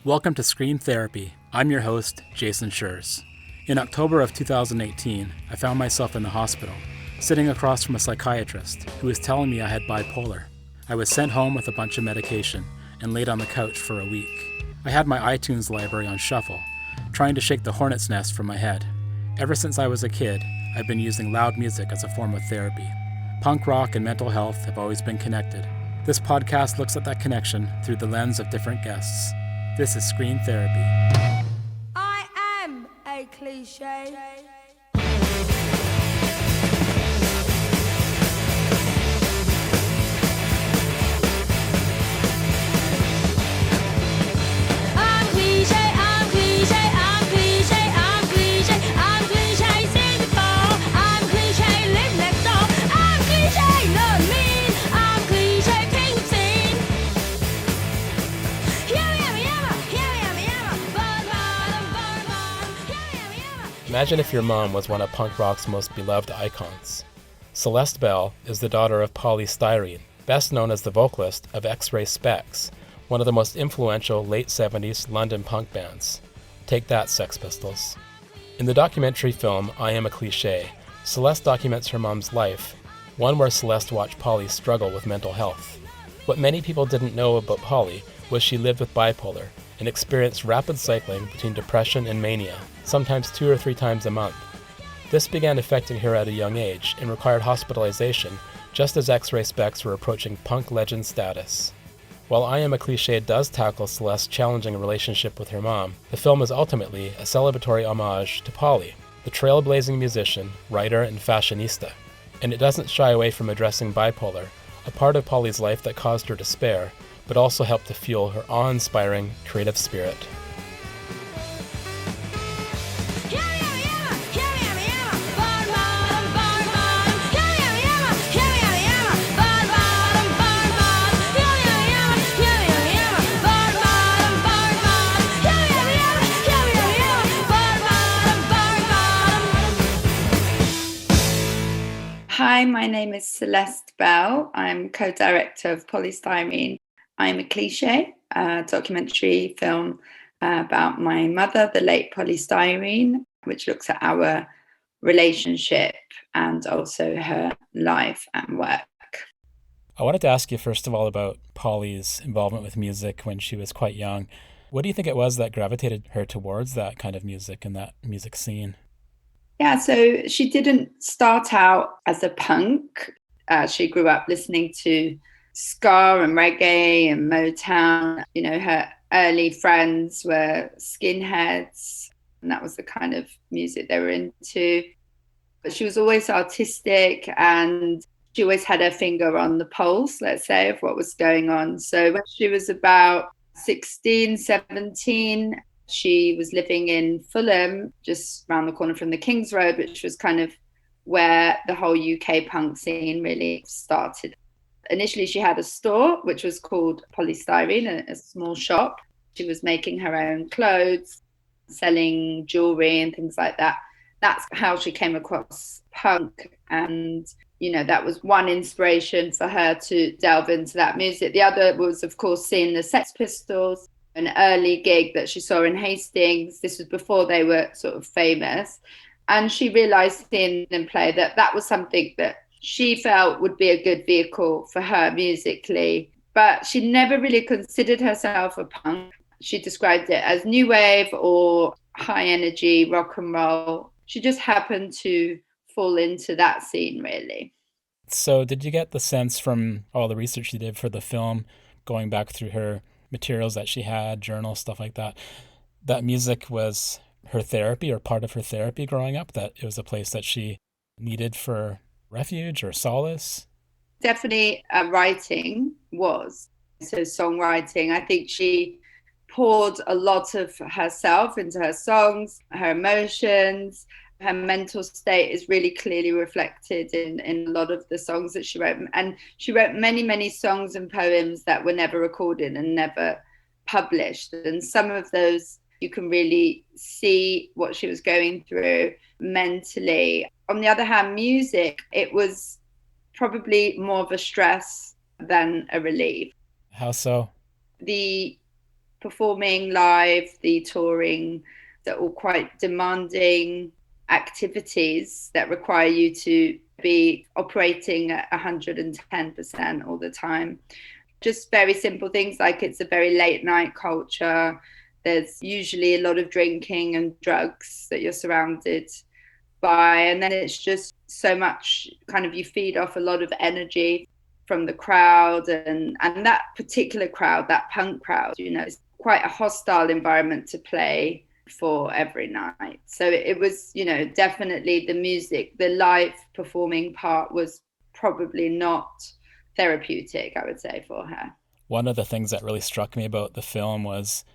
Welcome to Scream Therapy. I'm your host, Jason Schreurs. In October of 2018, I found myself in the hospital, sitting across from a psychiatrist who was telling me I had bipolar. I was sent home with a bunch of medication and laid on the couch for a week. I had my iTunes library on shuffle, trying to shake the hornet's nest from my head. Ever since I was a kid, I've been using loud music as a form of therapy. Punk rock and mental health have always been connected. This podcast looks at that connection through the lens of different guests. This is Scream Therapy. I am a cliché. Imagine if your mom was one of punk rock's most beloved icons. Celeste Bell is the daughter of Poly Styrene, best known as the vocalist of X-Ray Spex, one of the most influential late 70s London punk bands. Take that, Sex Pistols. In the documentary film I Am a Cliché, Celeste documents her mom's life, one where Celeste watched Poly struggle with mental health. What many people didn't know about Poly was she lived with bipolar and experienced rapid cycling between depression and mania, sometimes 2 or 3 times a month. This began affecting her at a young age and required hospitalization just as X-Ray Spex were approaching punk legend status. While I Am a Cliché does tackle Celeste's challenging relationship with her mom, the film is ultimately a celebratory homage to Poly, the trailblazing musician, writer, and fashionista. And it doesn't shy away from addressing bipolar, a part of Poly's life that caused her despair, but also helped to fuel her awe-inspiring creative spirit. Hi, my name is Celeste Bell. I'm co-director of Poly Styrene. I'm a Cliché, a documentary film about my mother, the late Poly Styrene, which looks at our relationship and also her life and work. I wanted to ask you first of all about Poly's involvement with music when she was quite young. What do you think it was that gravitated her towards that kind of music and that music scene? Yeah, so she didn't start out as a punk. She grew up listening to ska and reggae and Motown. You know, her early friends were skinheads, and that was the kind of music they were into. But she was always artistic, and she always had her finger on the pulse, let's say, of what was going on. So when she was about 16, 17, she was living in Fulham, just around the corner from the King's Road, which was kind of where the whole UK punk scene really started. Initially, she had a store, which was called Poly Styrene, a small shop. She was making her own clothes, selling jewelry and things like that. That's how she came across punk. And, you know, that was one inspiration for her to delve into that music. The other was, of course, seeing the Sex Pistols, an early gig that she saw in Hastings. This was before they were sort of famous. And she realized seeing them play that was something that she felt would be a good vehicle for her musically. But she never really considered herself a punk. She described it as new wave or high energy rock and roll. She just happened to fall into that scene, really. So did you get the sense from all the research you did for the film, going back through her materials that she had, journals, stuff like that, that music was her therapy or part of her therapy growing up, that it was a place that she needed for refuge or solace? Definitely writing was. So songwriting, I think she poured a lot of herself into her songs, her emotions. Her mental state is really clearly reflected in a lot of the songs that she wrote. And she wrote many, many songs and poems that were never recorded and never published. And some of those, you can really see what she was going through mentally. On the other hand, music, it was probably more of a stress than a relief. How so? The performing live, the touring, they're all quite demanding activities that require you to be operating at 110% all the time. Just very simple things like it's a very late night culture. There's usually a lot of drinking and drugs that you're surrounded by. And then it's just so much kind of, you feed off a lot of energy from the crowd. And that particular crowd, that punk crowd, you know, it's quite a hostile environment to play for every night. So it was, you know, definitely the music, the live performing part was probably not therapeutic, I would say, for her. One of the things that really struck me about the film was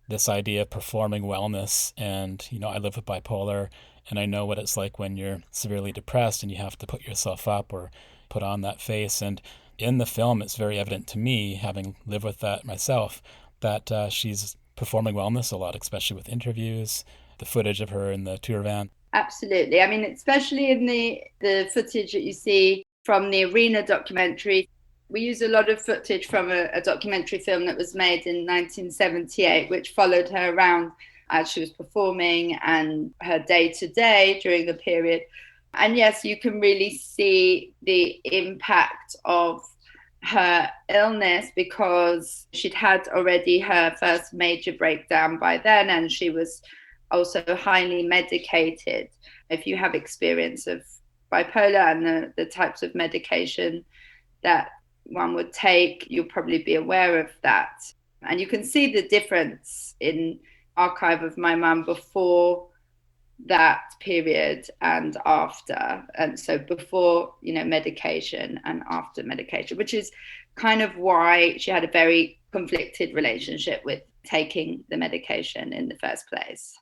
this idea of performing wellness. And, you know, I live with bipolar and I know what it's like when you're severely depressed and you have to put yourself up or put on that face. And in the film, it's very evident to me, having lived with that myself, that she's performing wellness a lot, especially with interviews, the footage of her in the tour van. Absolutely. I mean, especially in the footage that you see from the Arena documentary. We use a lot of footage from a documentary film that was made in 1978, which followed her around as she was performing and her day to day during the period. And yes, you can really see the impact of her illness because she'd had already her first major breakdown by then, and she was also highly medicated. If you have experience of bipolar and the types of medication that one would take, you'll probably be aware of that. And you can see the difference in archive of my mum before that period and after. And so before, you know, medication and after medication, which is kind of why she had a very conflicted relationship with taking the medication in the first place.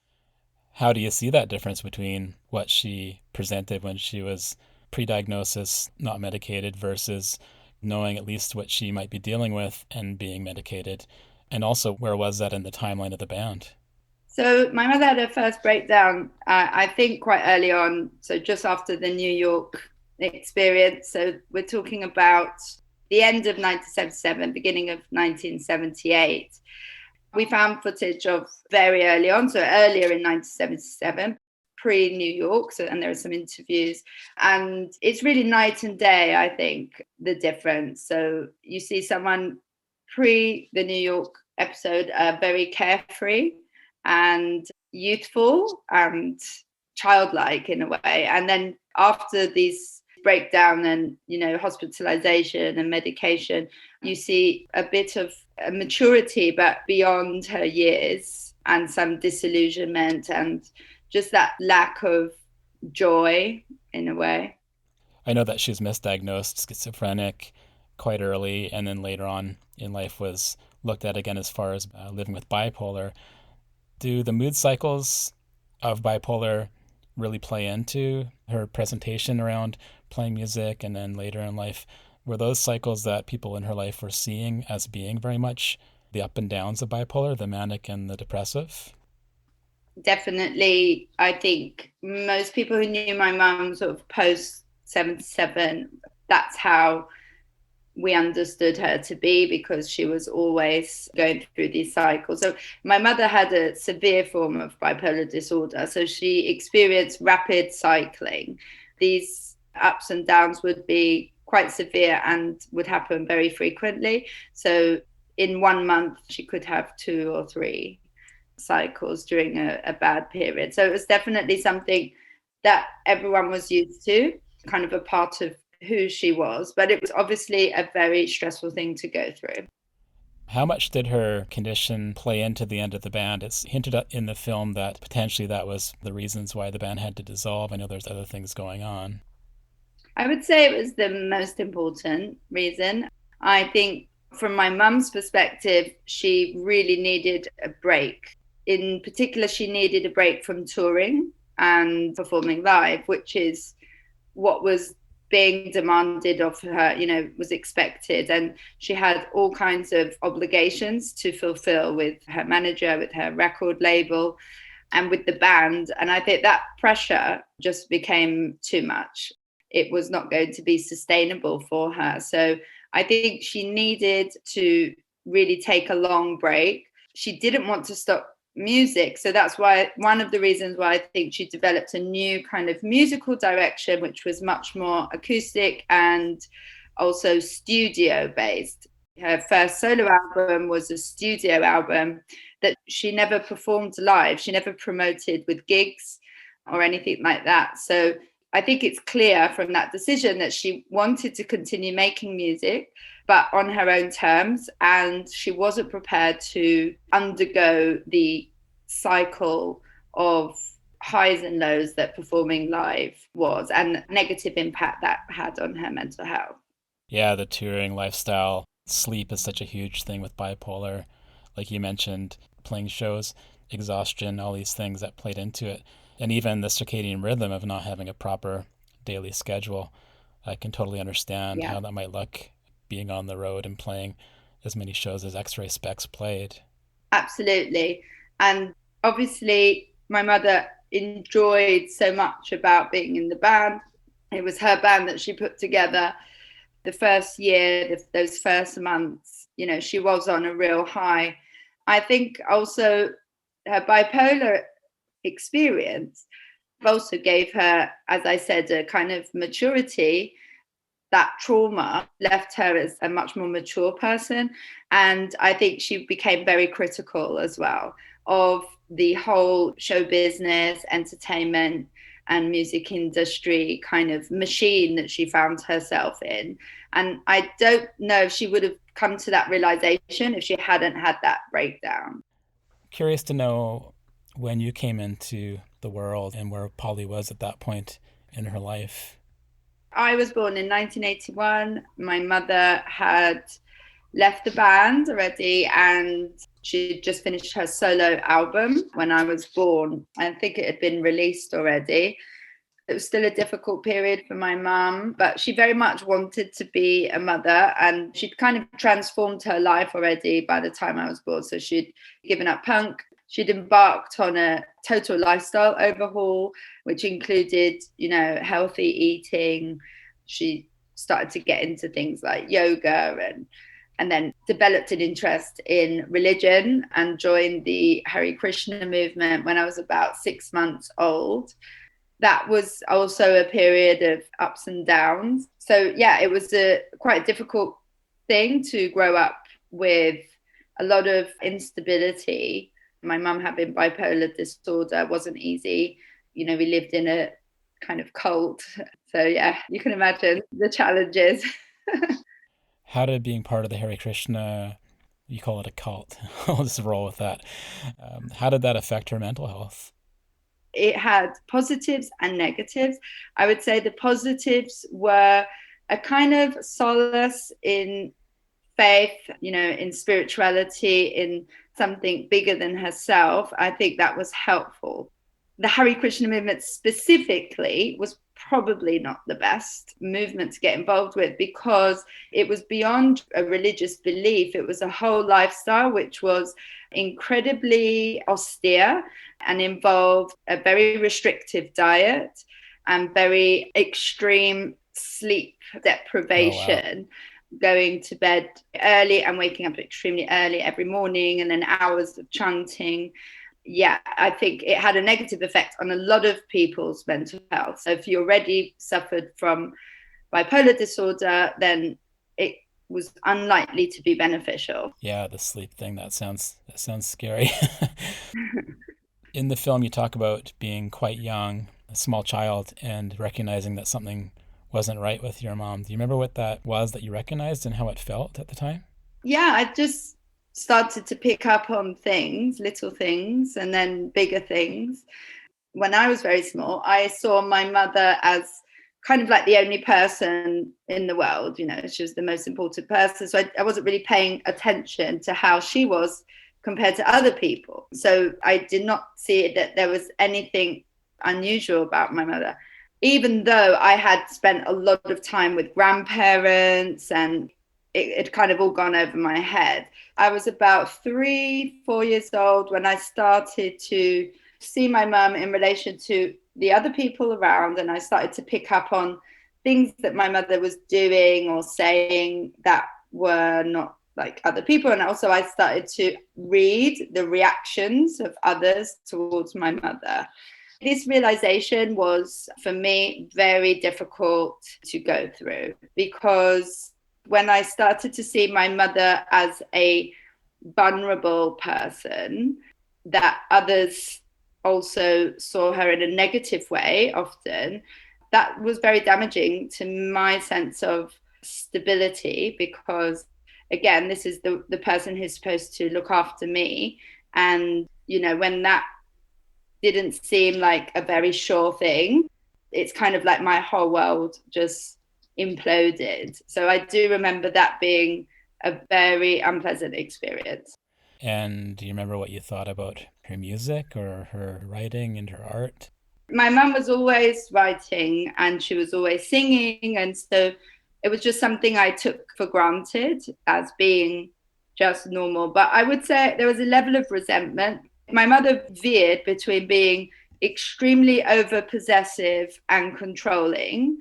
How do you see that difference between what she presented when she was pre-diagnosis, not medicated, versus knowing at least what she might be dealing with and being medicated? And also, where was that in the timeline of the band? So my mother had her first breakdown, I think, quite early on. So just after the New York experience. So we're talking about the end of 1977, beginning of 1978. We found footage of very early on, so earlier in 1977, pre-New York, and there are some interviews. And it's really night and day, I think, the difference. So you see someone pre the New York episode, very carefree and youthful and childlike in a way. And then after these breakdown and, you know, hospitalization and medication, you see a bit of a maturity, but beyond her years, and some disillusionment and just that lack of joy in a way. I know that she was misdiagnosed schizophrenic quite early, and then later on in life was looked at again as far as living with bipolar. Do the mood cycles of bipolar really play into her presentation around playing music, and then later in life, were those cycles that people in her life were seeing as being very much the up and downs of bipolar, the manic and the depressive? Definitely, I think most people who knew my mum sort of post 77, that's how we understood her to be, because she was always going through these cycles. So my mother had a severe form of bipolar disorder, so she experienced rapid cycling. These ups and downs would be quite severe and would happen very frequently. So in 1 month, she could have 2 or 3 cycles during a bad period. So it was definitely something that everyone was used to, kind of a part of who she was, but it was obviously a very stressful thing to go through. How much did her condition play into the end of the band? It's hinted at in the film that potentially that was the reasons why the band had to dissolve. I know there's other things going on. I would say it was the most important reason. I think from my mum's perspective, she really needed a break. In particular, she needed a break from touring and performing live, which is what was being demanded of her, you know, was expected. And she had all kinds of obligations to fulfill with her manager, with her record label, and with the band. And I think that pressure just became too much. It was not going to be sustainable for her. So I think she needed to really take a long break. she didn't want to stop music. So that's why one of the reasons why I think she developed a new kind of musical direction, which was much more acoustic and also studio based. Her first solo album was a studio album that she never performed live. She never promoted with gigs or anything like that. So I think it's clear from that decision that she wanted to continue making music, but on her own terms. And she wasn't prepared to undergo the cycle of highs and lows that performing live was, and negative impact that had on her mental health. Yeah, the touring lifestyle. Sleep is such a huge thing with bipolar. Like you mentioned, playing shows, exhaustion, all these things that played into it. And even the circadian rhythm of not having a proper daily schedule. I can totally understand how that might look being on the road and playing as many shows as X-Ray Spex played. Absolutely. And obviously, my mother enjoyed so much about being in the band. It was her band that she put together. The first year, those first months, you know, she was on a real high. I think also her bipolar experience also gave her, as I said, a kind of maturity. That trauma left her as a much more mature person. And I think she became very critical as well of the whole show business, entertainment, and music industry kind of machine that she found herself in. And I don't know if she would have come to that realization if she hadn't had that breakdown. Curious to know when you came into the world and where Poly was at that point in her life. I was born in 1981. My mother had left the band already, and she just finished her solo album when I was born. I think it had been released already. It was still a difficult period for my mum, but she very much wanted to be a mother, and she'd kind of transformed her life already by the time I was born. So she'd given up punk. She'd embarked on a total lifestyle overhaul, which included, you know, healthy eating. She started to get into things like yoga and then developed an interest in religion and joined the Hare Krishna movement when I was about 6 months old. That was also a period of ups and downs. So yeah, it was quite a difficult thing to grow up with a lot of instability. My mum having bipolar disorder wasn't easy. You know, we lived in a kind of cult. So yeah, you can imagine the challenges. How did being part of the Hare Krishna, you call it a cult, I'll just roll with that. How did that affect her mental health? It had positives and negatives. I would say the positives were a kind of solace in faith, you know, in spirituality, in something bigger than herself. I think that was helpful. The Hare Krishna movement specifically was probably not the best movement to get involved with because it was beyond a religious belief. It was a whole lifestyle which was incredibly austere and involved a very restrictive diet and very extreme sleep deprivation. Oh, wow. Going to bed early and waking up extremely early every morning, and then hours of chanting. Yeah, I think it had a negative effect on a lot of people's mental health. So if you already suffered from bipolar disorder, then it was unlikely to be beneficial. Yeah, the sleep thing, that sounds scary. In the film, you talk about being quite young, a small child, and recognizing that something wasn't right with your mom. Do you remember what that was that you recognized and how it felt at the time? Yeah, I just started to pick up on things, little things, and then bigger things. When I was very small, I saw my mother as kind of like the only person in the world. You know, she was the most important person. So I wasn't really paying attention to how she was compared to other people. So I did not see that there was anything unusual about my mother. Even though I had spent a lot of time with grandparents and it had kind of all gone over my head. I was about 3-4 years old when I started to see my mum in relation to the other people around, and I started to pick up on things that my mother was doing or saying that were not like other people. And also I started to read the reactions of others towards my mother. This realization was, for me, very difficult to go through, because when I started to see my mother as a vulnerable person, that others also saw her in a negative way often, that was very damaging to my sense of stability, because again, this is the person who's supposed to look after me. And, you know, when that didn't seem like a very sure thing, it's kind of like my whole world just imploded. So I do remember that being a very unpleasant experience. And do you remember what you thought about her music or her writing and her art? My mum was always writing and she was always singing. And so it was just something I took for granted as being just normal. But I would say there was a level of resentment. My mother veered between being extremely over possessive and controlling,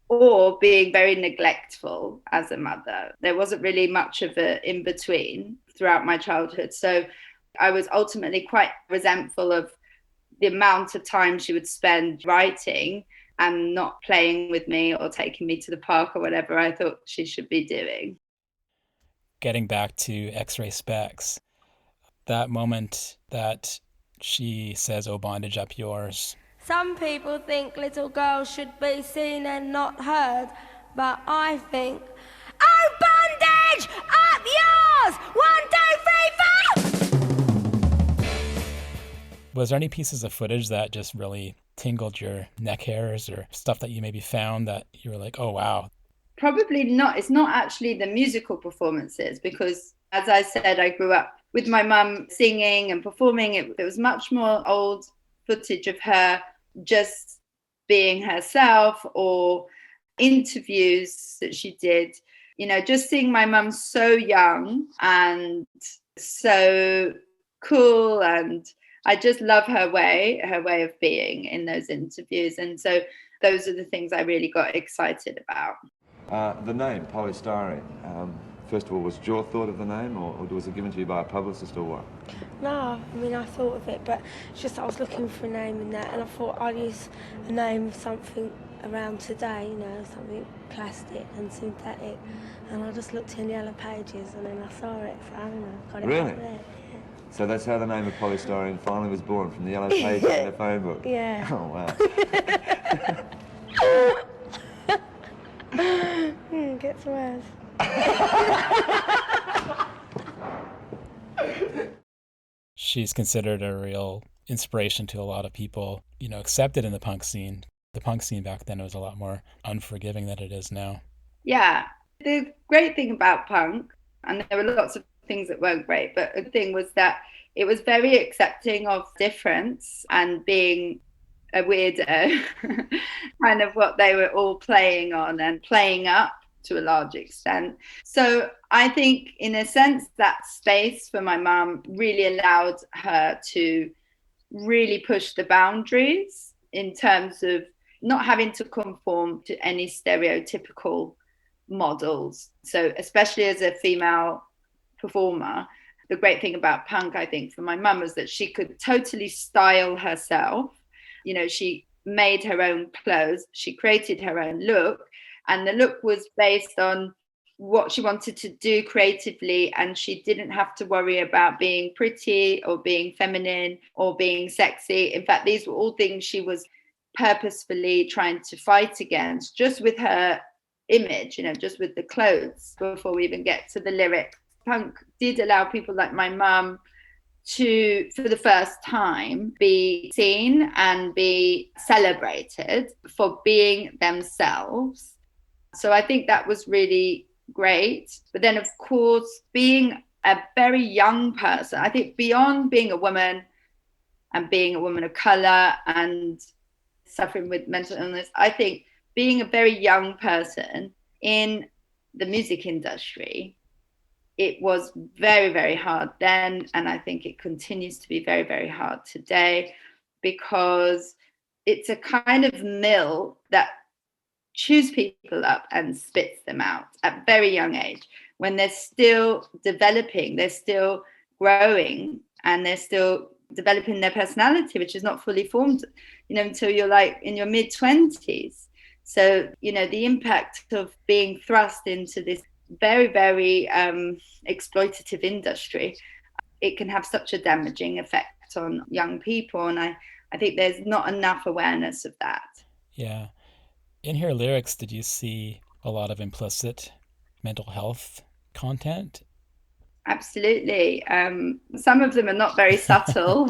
or being very neglectful as a mother. There wasn't really much of an in between throughout my childhood. So I was ultimately quite resentful of the amount of time she would spend writing and not playing with me or taking me to the park or whatever I thought she should be doing. Getting back to X-Ray Spex, that moment that she says, "Oh, bondage up yours." Some people think little girls should be seen and not heard, but I think, oh, bondage up yours! 1, 2, 3, 4! Was there any pieces of footage that just really tingled your neck hairs, or stuff that you maybe found that you were like, oh, wow? Probably not. It's not actually the musical performances, because as I said, I grew up with my mum singing and performing. It was much more old footage of her just being herself, or interviews that she did. You know, just seeing my mum so young and so cool, and I just love her way of being in those interviews. And so those are the things I really got excited about. The name, Poly Styrene, first of all, was your thought of the name, or was it given to you by a publicist, or what? No, I mean, I thought of it, but it's just I was looking for a name in that, and I thought I'd use a name of something around today, you know, something plastic and synthetic. And I just looked in Yellow Pages, and then I saw it, so I don't know, got it Really? out there. So that's how the name of Poly Styrene finally was born, from the Yellow Pages in the phone book? Yeah. Oh, wow. Gets worse. She's considered a real inspiration to a lot of people, you know, accepted in the punk scene. The punk scene back then was a lot more unforgiving than it is now. Yeah, the great thing about punk, and there were lots of things that weren't great, but a thing was that it was very accepting of difference and being a weirdo, kind of what they were all playing on and playing up to a large extent. So I think, in a sense, that space for my mum really allowed her to really push the boundaries in terms of not having to conform to any stereotypical models. So especially as a female performer, the great thing about punk, I think, for my mum was that she could totally style herself. You know, she made her own clothes, she created her own look, and the look was based on what she wanted to do creatively, and she didn't have to worry about being pretty or being feminine or being sexy. In fact, these were all things she was purposefully trying to fight against, just with her image, you know, just with the clothes. Before we even get to the lyrics, punk did allow people like my mum to, for the first time, be seen and be celebrated for being themselves. So I think that was really great. But then, of course, being a very young person, I think beyond being a woman and being a woman of color and suffering with mental illness, I think being a very young person in the music industry, it was very, very hard then. And I think it continues to be very, very hard today, because it's a kind of mill that chews people up and spits them out at very young age, when they're still developing, they're still growing, and they're still developing their personality, which is not fully formed, until you're like in your mid-20s. So, the impact of being thrust into this very, very exploitative industry, it can have such a damaging effect on young people. And I think there's not enough awareness of that. Yeah. In her lyrics, did you see a lot of implicit mental health content? Absolutely. Some of them are not very subtle.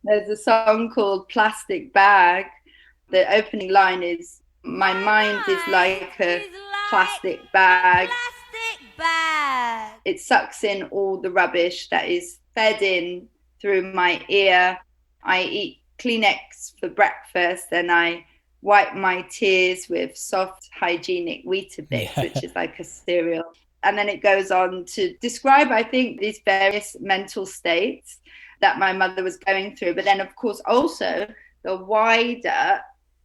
There's a song called Plastic Bag. The opening line is, "My mind is like a plastic bag. It sucks in all the rubbish that is fed in through my ear. I eat Kleenex for breakfast, and I wipe my tears with soft, hygienic Weetabix," which is like a cereal. And then it goes on to describe, I think, these various mental states that my mother was going through. But then, of course, also the wider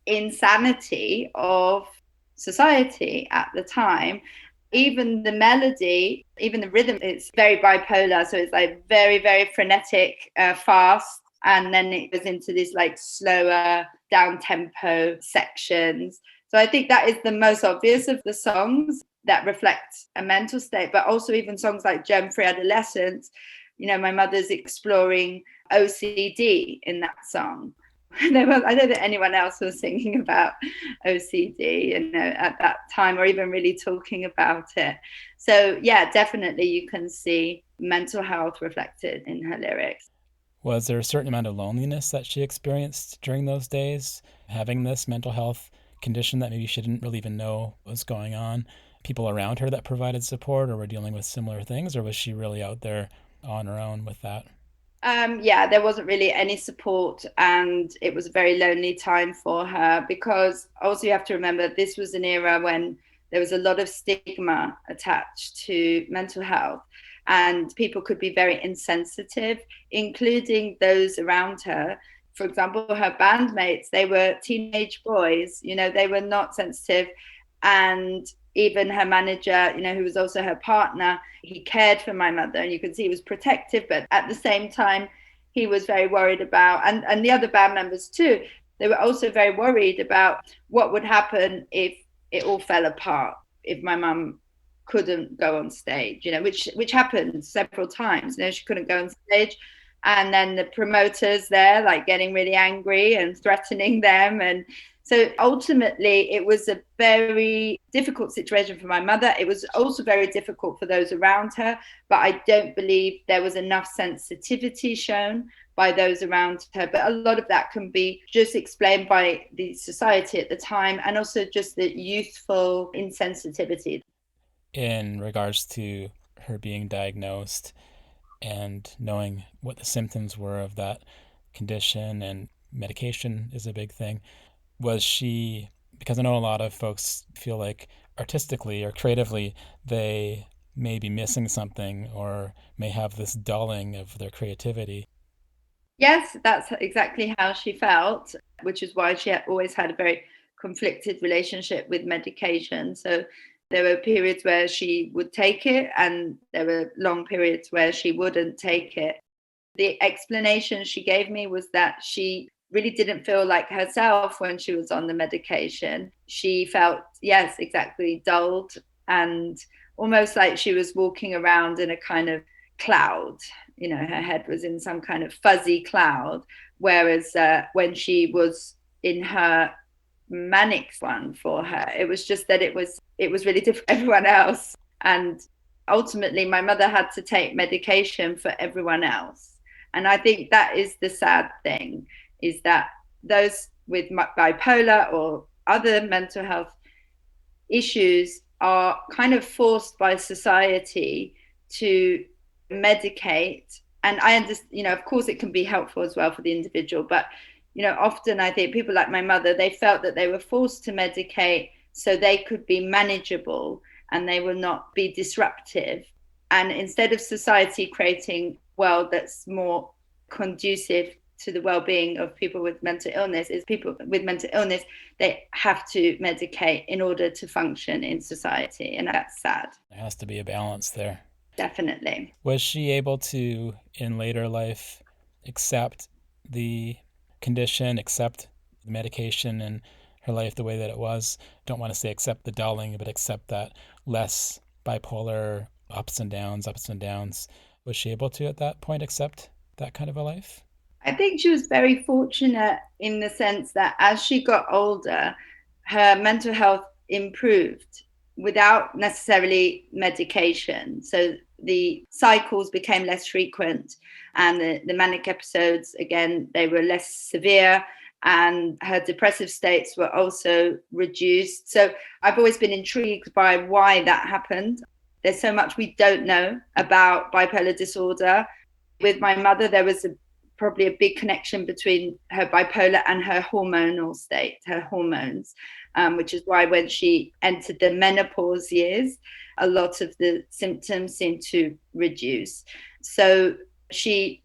insanity of society at the time. Even the melody, even the rhythm, it's very bipolar. So it's like very, very frenetic, fast. And then it goes into this like slower, down-tempo sections. So I think that is the most obvious of the songs that reflect a mental state, but also even songs like Germfree Adolescents. My mother's exploring OCD in that song. I don't think anyone else was singing about OCD, at that time, or even really talking about it. So yeah, definitely you can see mental health reflected in her lyrics. Was there a certain amount of loneliness that she experienced during those days, having this mental health condition that maybe she didn't really even know was going on? People around her that provided support or were dealing with similar things, or was she really out there on her own with that? Yeah, there wasn't really any support, and it was a very lonely time for her, because also you have to remember this was an era when there was a lot of stigma attached to mental health, and people could be very insensitive, including those around her. For example, her bandmates, they were teenage boys, they were not sensitive. And even her manager, who was also her partner, he cared for my mother, and you can see he was protective, but at the same time, he was very worried about, and the other band members too, they were also very worried about what would happen if it all fell apart, if my mum couldn't go on stage, which happened several times. She couldn't go on stage, and then the promoters there, like, getting really angry and threatening them. And so ultimately, it was a very difficult situation for my mother. It was also very difficult for those around her, but I don't believe there was enough sensitivity shown by those around her. But a lot of that can be just explained by the society at the time, and also just the youthful insensitivity. In regards to her being diagnosed and knowing what the symptoms were of that condition, and medication is a big thing, was she, because I know a lot of folks feel like artistically or creatively they may be missing something or may have this dulling of their creativity. Yes, that's exactly how she felt, which is why she always had a very conflicted relationship with medication. So there were periods where she would take it, and there were long periods where she wouldn't take it. The explanation she gave me was that she really didn't feel like herself when she was on the medication. She felt, yes, exactly, dulled, and almost like she was walking around in a kind of cloud. Her head was in some kind of fuzzy cloud. Whereas when she was in her manic one for her, it was just that it was really different for everyone else. And ultimately, my mother had to take medication for everyone else. And I think that is the sad thing, is that those with bipolar or other mental health issues are kind of forced by society to medicate. And I understand, of course it can be helpful as well for the individual, but often I think people like my mother, they felt that they were forced to medicate so they could be manageable and they will not be disruptive. And instead of society creating a world that's more conducive to the well-being of people with mental illness is people with mental illness, they have to medicate in order to function in society. And that's sad. There has to be a balance there. Definitely. Was she able to, in later life, accept the condition, accept the medication in her life the way that it was? Don't want to say accept the dulling, but accept that less bipolar ups and downs. Was she able to, at that point, accept that kind of a life? I think she was very fortunate in the sense that as she got older, her mental health improved without necessarily medication. So the cycles became less frequent, and the manic episodes, again, they were less severe, and her depressive states were also reduced. So I've always been intrigued by why that happened. There's so much we don't know about bipolar disorder. With my mother, there was probably a big connection between her bipolar and her hormonal state, her hormones, which is why when she entered the menopause years, a lot of the symptoms seemed to reduce. So she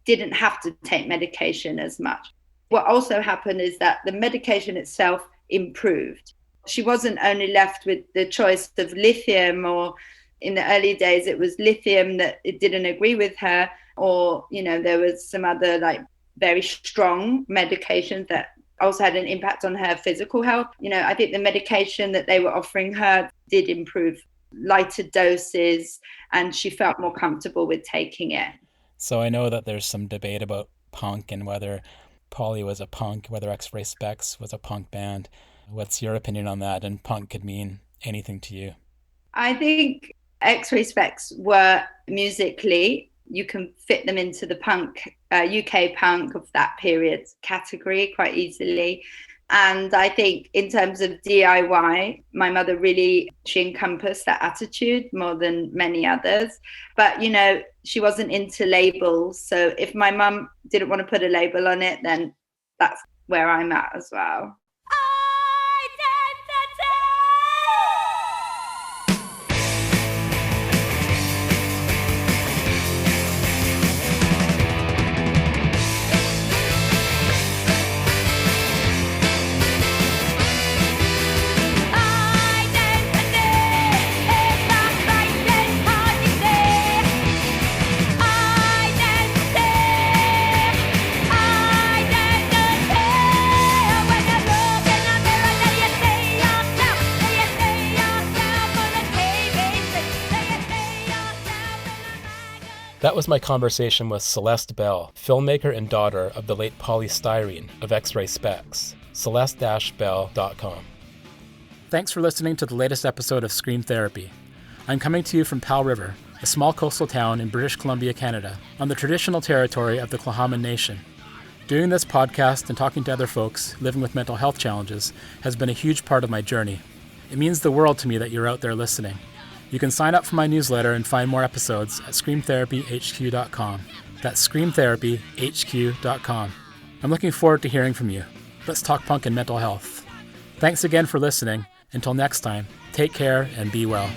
didn't have to take medication as much. What also happened is that the medication itself improved. She wasn't only left with the choice of lithium, or in the early days it was lithium that it didn't agree with her, or, you know, there was some other like very strong medications that also had an impact on her physical health. You know, I think the medication that they were offering her did improve, lighter doses, and she felt more comfortable with taking it. So I know that there's some debate about punk and whether Poly was a punk, whether X-Ray Spex was a punk band. What's your opinion on that? And punk could mean anything to you. I think X-Ray Spex were musically, you can fit them into the punk, UK punk of that period category quite easily. And I think in terms of DIY, my mother really, she encompassed that attitude more than many others. But, you know, she wasn't into labels. So if my mum didn't want to put a label on it, then that's where I'm at as well. That was my conversation with Celeste Bell, filmmaker and daughter of the late Poly Styrene of X-Ray Spex. Celeste-Bell.com. Thanks for listening to the latest episode of Scream Therapy. I'm coming to you from Powell River, a small coastal town in British Columbia, Canada, on the traditional territory of the Tla'amin Nation. Doing this podcast and talking to other folks living with mental health challenges has been a huge part of my journey. It means the world to me that you're out there listening. You can sign up for my newsletter and find more episodes at screamtherapyhq.com. That's screamtherapyhq.com. I'm looking forward to hearing from you. Let's talk punk and mental health. Thanks again for listening. Until next time, take care and be well.